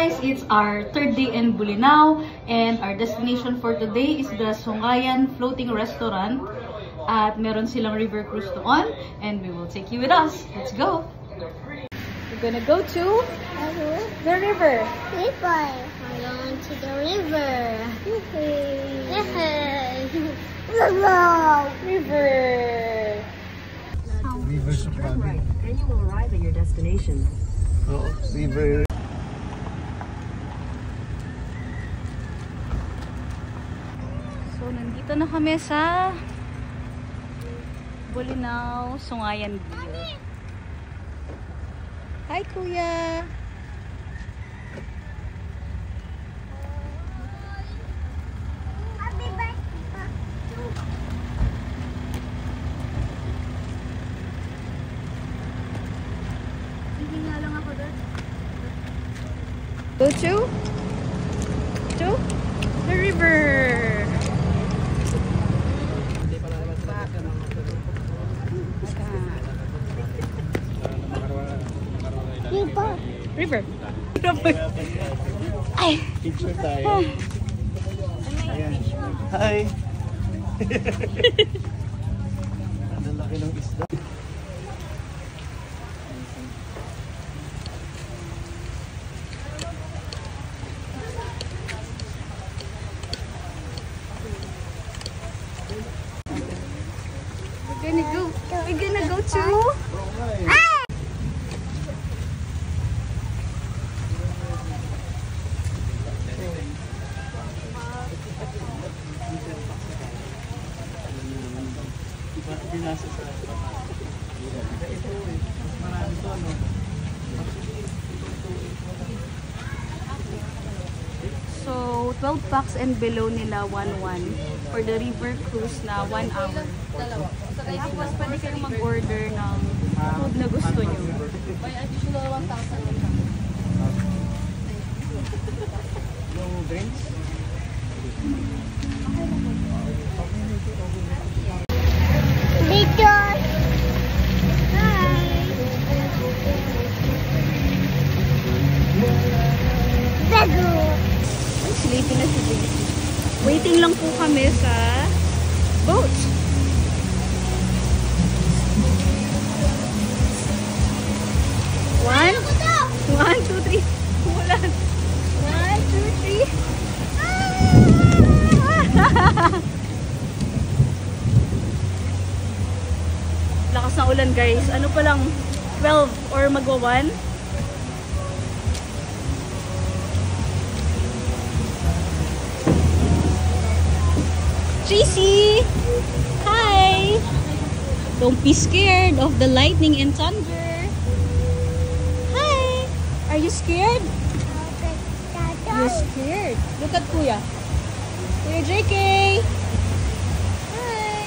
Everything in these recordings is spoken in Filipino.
guys! It's our third day in Bolinao and our destination for today is the Songayan Floating Restaurant. At meron silang river cruise doon and we will take you with us. Let's go! We're gonna go to the river. We're going to the river. River! Turn right, and you will arrive at your destination. Oh, river. So, nandito na kami sa Bolinao, Songayan Beach. Hi, Kuya! Go to the river. River. Ay. Picture tayo. Ayan. Hi. Ang laki ng isda. We're gonna go to So, 12 packs and below nila 1-1 for the river cruise na 1 hour. Kaya mas pwede kayong mag-order ng food na gusto nyo. May additional 1,000. No drinks? Dito. Sleepy na si Baby. Waiting lang po kami sa boat. One, 2, 3. Umulan. 1, 2, 3. Lakas ng ulan, guys. Ano pa lang, 12 or magwa 1. Tracy! Hi! Don't be scared of the lightning and thunder. Hi! Are you scared? You're scared. Look at Kuya. Kuya JK! Hi!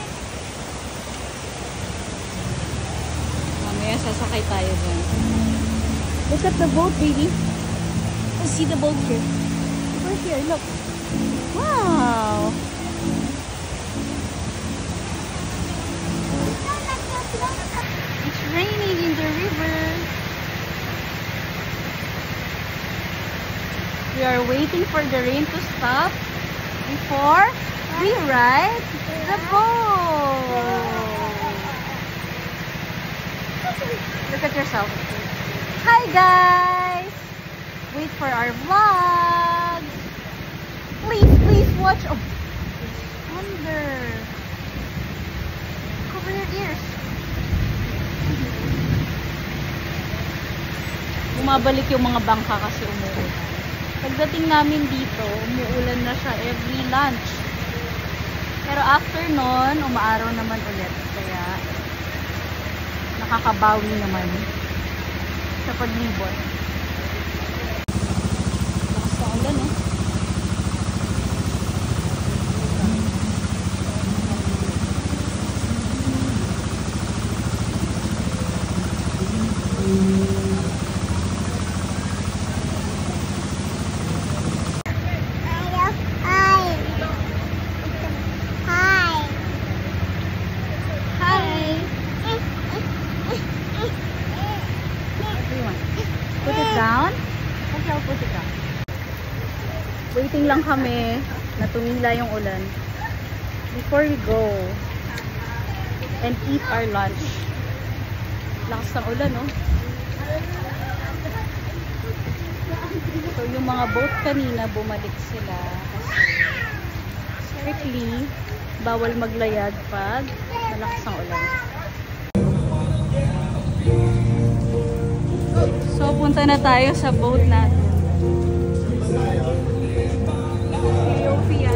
Mamaya sasakay tayo dyan. Look at the boat, baby. Oh, see the boat here. Over here, look. Wow! It's raining in the river. We are waiting for the rain to stop before we ride the boat. Look at yourself. Hi guys! Wait for our vlog. Please watch. Oh, thunder. Cover your ears. Bumabalik yung mga bangka kasi umuulan. Pagdating namin dito, umuulan na siya every lunch. Pero after nun, umaaraw naman ulit. Kaya nakakabawi naman sa paglibot. Lakas na ulan, eh. Put it down. Okay, I'll put it down. Waiting lang kami na tumila yung ulan before we go and eat our lunch. Lakas ng ulan, no? So, yung mga boat kanina, bumalik sila kasi strictly bawal maglayag pag malakas ang ulan. So, punta na tayo sa boat natin. Ethiopia.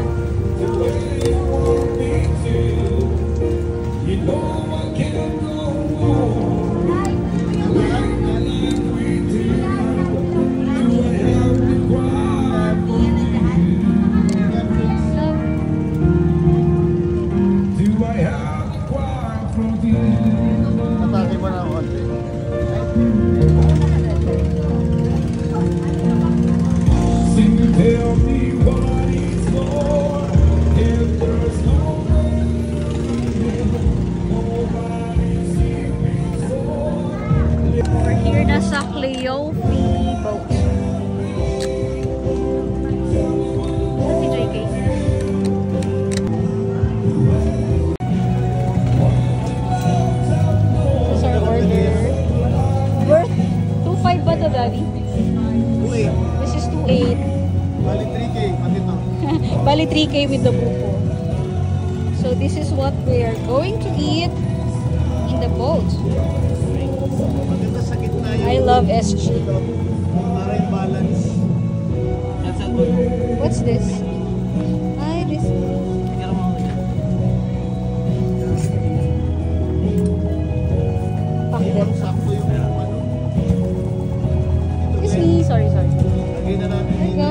Atake mo na ako. Tell me what it's for. If there's no We're here na sa Cleofi boat. Ito si JK. This is our order. Worth 2.5 ba to, Daddy? Uy, This is 2.8. bali 3K, pati to. Bali 3K with the buko. So this is what we are going to eat in the boat. Maganda sa gitna yung I love SG. para yung balance. What's this? Ay, this. Pack them. Sakto yung ano. Excuse me. Sorry. Lagay na natin There you go.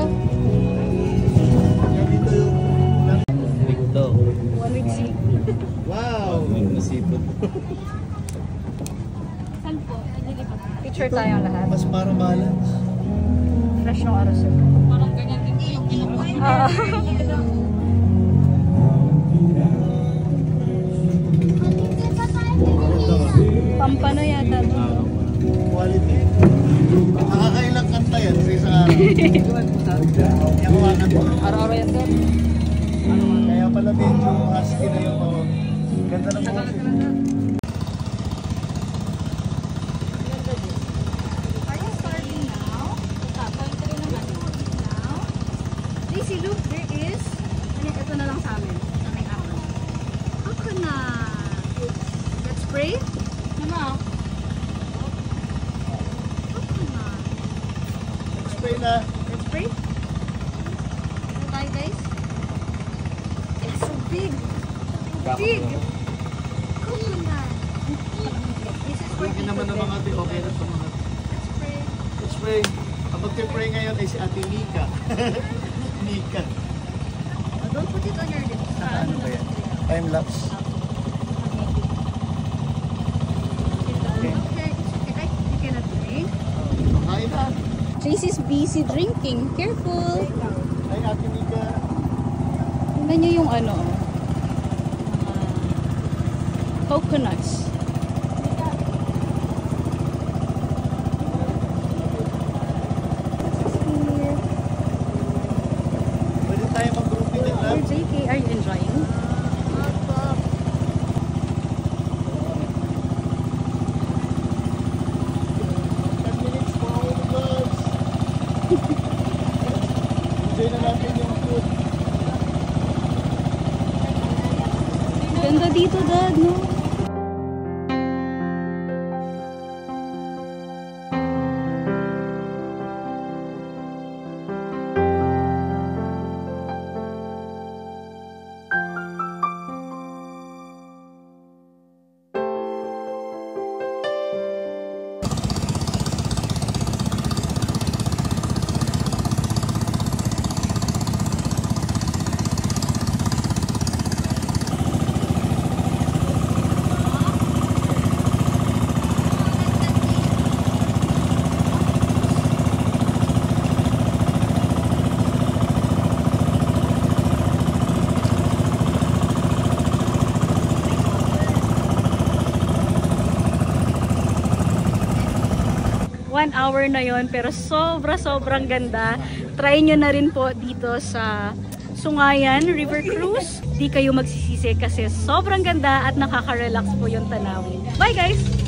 Yan dito yung Ito. 1 week sea. wow! Nasipot. Saan po? Picture tayong lahat. Mas para balance. Fresh ng arosel. Parang ganyan din yung Pampano yata. Quality. Nakakailang kanta yan sa isang araw. Yung hawakan mo. Araw-araw yan doon. Kaya pala medyo husky na yung tawag. Ganda ng boses. Are you starving now? Now? Daisy, look, there is. Ito na lang sa amin. May ahon. Coconut. Let's spray? Ano? Coconut. Spray na. Let's spray? Ito tayo, guys. It's so big. Big. Coconut. This is for Laki naman ng mga ate. Okay na ito mga. Let's spray. Spray. Ang mag-spray ngayon ay si Ate Mika. Mika. Don't put it on your lips. Ano ba yan? Time lapse. Okay, it's okay, right? You cannot drink. Kain na. Tracy's busy drinking. Careful. Ay, Ate Mika. Tingnan nyo yung ano. Coconuts. Pwede tayo mag-grouping ng lab. JK, are you enjoying? 10 minutes for all the vlogs. Enjoy na natin yung food. Ganda dito, Dad, no? 1 hour na yon, pero sobrang ganda. Try nyo na rin po dito sa Sungayan River Cruise. Di kayo magsisisi kasi sobrang ganda at nakaka-relax po yung tanawin. Bye guys!